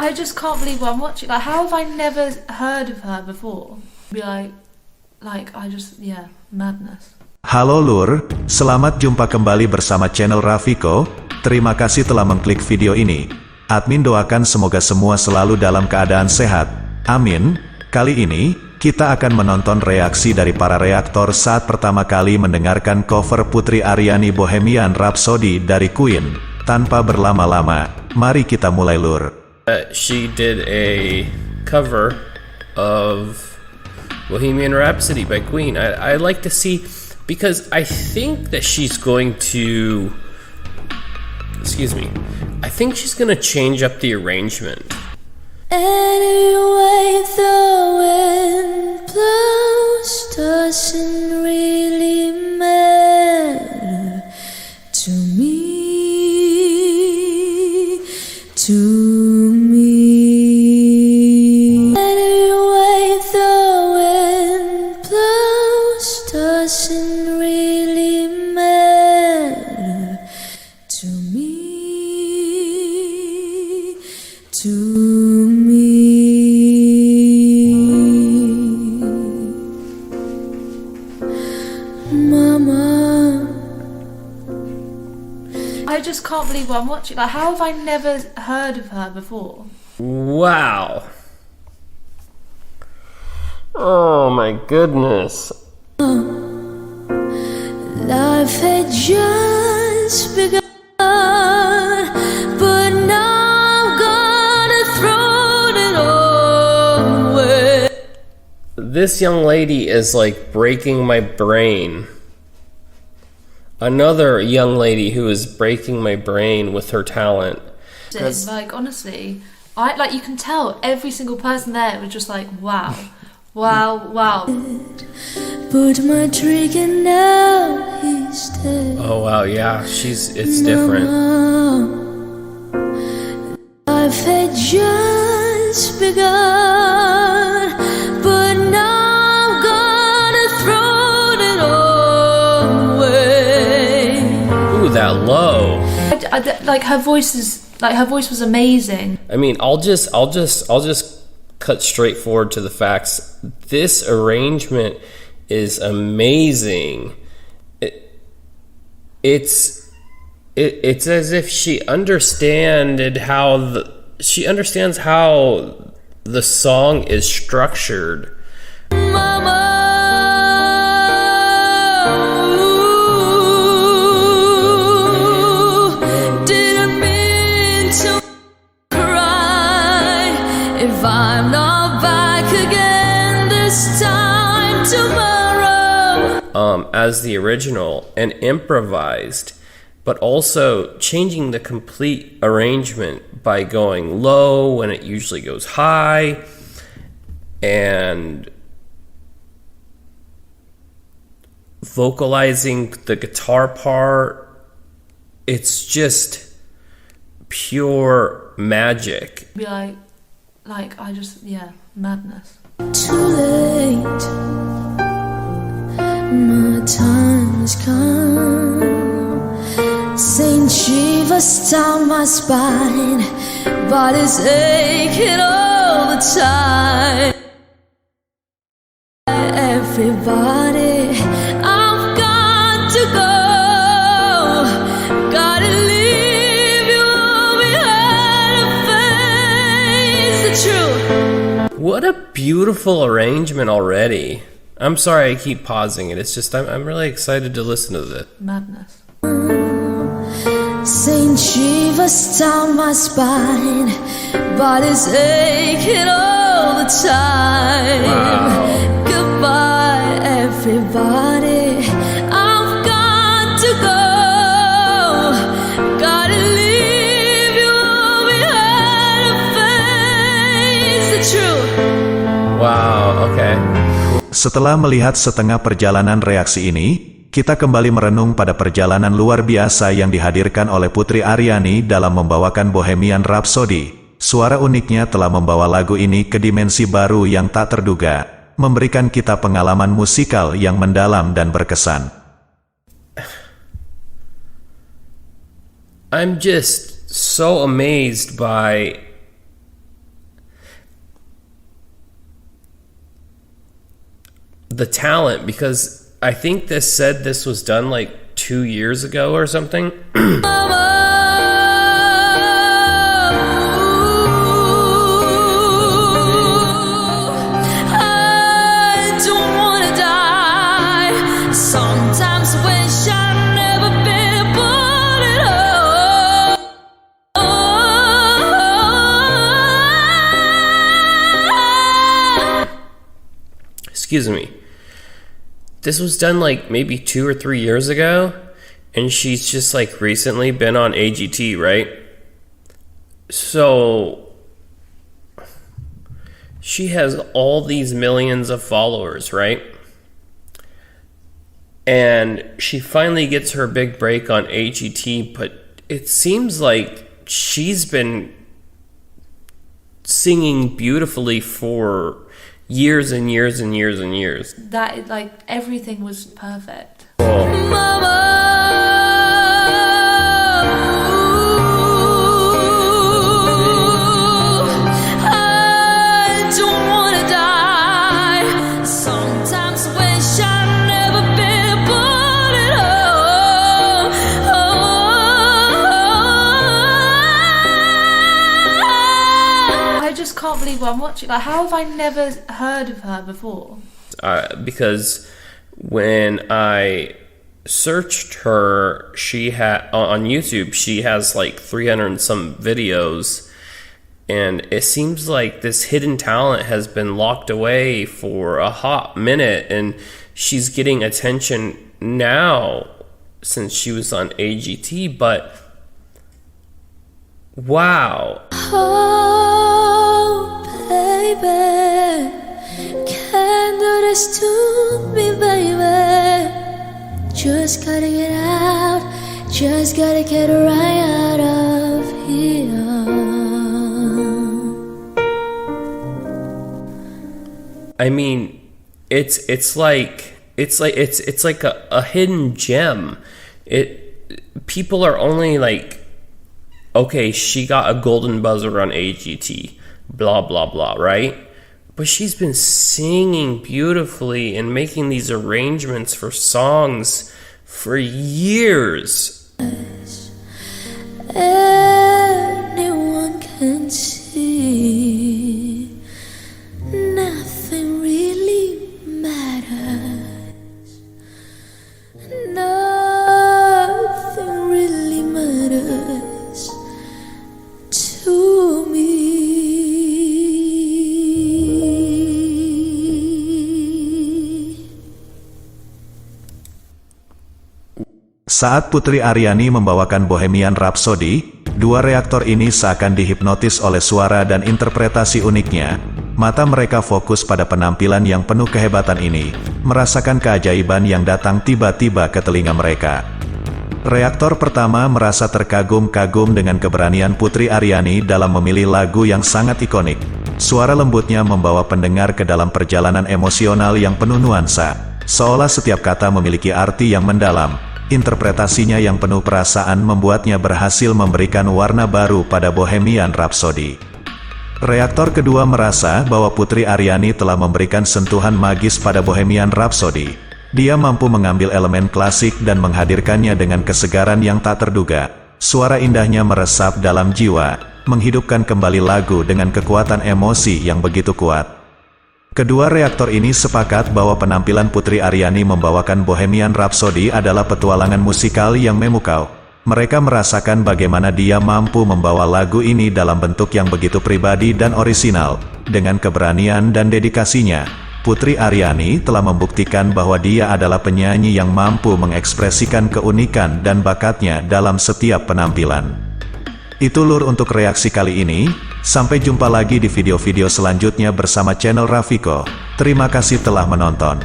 I just can't believe what I'm watching. Like, how have I never heard of her before? Be yeah, madness. Halo Lur, selamat jumpa kembali bersama channel Rafiko. Terima kasih telah mengklik video ini. Admin doakan semoga semua selalu dalam keadaan sehat. Amin. Kali ini, kita akan menonton reaksi dari para reaktor saat pertama kali mendengarkan cover Putri Ariani Bohemian Rhapsody dari Queen. Tanpa berlama-lama, mari kita mulai Lur. She did a cover of Bohemian Rhapsody by Queen. I like to see, because I think that she's going to, I think she's going to change up the arrangement. Anyway, the wind blows doesn't really matter to me. Anyway, the wind blows doesn't really matter to me. Mama, I just can't believe what I'm watching. Like, how have I never heard of her before? Wow. Oh my goodness. life had just begun, but now I'm gonna throw it all away. This young lady is like breaking my brain. Another young lady who is breaking my brain with her talent. Like, honestly, you can tell every single person there was just like, wow, wow, wow. Put my trigger now, he's dead. Oh wow, yeah, it's different. Life had just begun, but now I'm gonna throw it all away. Ooh, that low. Her voice was amazing. I mean, I'll just cut straight forward to the facts. This arrangement is amazing. It's as if she understands how the song is structured. Mama, didn't mean to cry. If I'm not back again this time tomorrow. As the original and improvised, but also changing the complete arrangement by going low when it usually goes high, and vocalizing the guitar part. It's just pure magic. Be madness. Too late, my time has come. Saint Shivers down my spine, body's aching all the time. Everybody, I've got to go. Gotta leave you behind to face the truth. What a beautiful arrangement already. I'm sorry I keep pausing it. It's just I'm really excited to listen to this. Madness. Saint Shivers down my spine, body's aching all the time. Wow. Goodbye, everybody. I've got to go. Gotta leave you behind to face the truth. Wow, okay. Setelah melihat setengah perjalanan reaksi ini, kita kembali merenung pada perjalanan luar biasa yang dihadirkan oleh Putri Ariani dalam membawakan Bohemian Rhapsody. Suara uniknya telah membawa lagu ini ke dimensi baru yang tak terduga, memberikan kita pengalaman musikal yang mendalam dan berkesan. I'm just so amazed by the talent, because I think this was done like 2 years ago or something. Excuse me. This was done like maybe 2 or 3 years ago, and she's just like recently been on AGT, right? So she has all these millions of followers, right? And she finally gets her big break on AGT, but it seems like she's been singing beautifully for years and years and years and years. That, like, everything was perfect. Can't believe what I'm watching. Like, how have I never heard of her before? Because when I searched her, she had on YouTube, she has like 300 and some videos, and it seems like this hidden talent has been locked away for a hot minute, and she's getting attention now since she was on AGT. But wow. Baby, can't do this to me, baby. Just gotta get out, just gotta get right out of here. I mean, it's like a hidden gem. People are only like, okay, she got a golden buzzer on AGT. Blah blah blah, right? But she's been singing beautifully and making these arrangements for songs for years. Anyone can see, nothing really matters. Nothing really matters to me. Saat Putri Ariani membawakan Bohemian Rhapsody, dua reaktor ini seakan dihipnotis oleh suara dan interpretasi uniknya. Mata mereka fokus pada penampilan yang penuh kehebatan ini, merasakan keajaiban yang datang tiba-tiba ke telinga mereka. Reaktor pertama merasa terkagum-kagum dengan keberanian Putri Ariani dalam memilih lagu yang sangat ikonik. Suara lembutnya membawa pendengar ke dalam perjalanan emosional yang penuh nuansa, seolah setiap kata memiliki arti yang mendalam. Interpretasinya yang penuh perasaan membuatnya berhasil memberikan warna baru pada Bohemian Rhapsody. Reaktor kedua merasa bahwa Putri Ariani telah memberikan sentuhan magis pada Bohemian Rhapsody. Dia mampu mengambil elemen klasik dan menghadirkannya dengan kesegaran yang tak terduga. Suara indahnya meresap dalam jiwa, menghidupkan kembali lagu dengan kekuatan emosi yang begitu kuat. Kedua reaktor ini sepakat bahwa penampilan Putri Ariani membawakan Bohemian Rhapsody adalah petualangan musikal yang memukau. Mereka merasakan bagaimana dia mampu membawa lagu ini dalam bentuk yang begitu pribadi dan orisinal. Dengan keberanian dan dedikasinya, Putri Ariani telah membuktikan bahwa dia adalah penyanyi yang mampu mengekspresikan keunikan dan bakatnya dalam setiap penampilan. Itu lur untuk reaksi kali ini. Sampai jumpa lagi di video-video selanjutnya bersama channel Rafiko. Terima kasih telah menonton.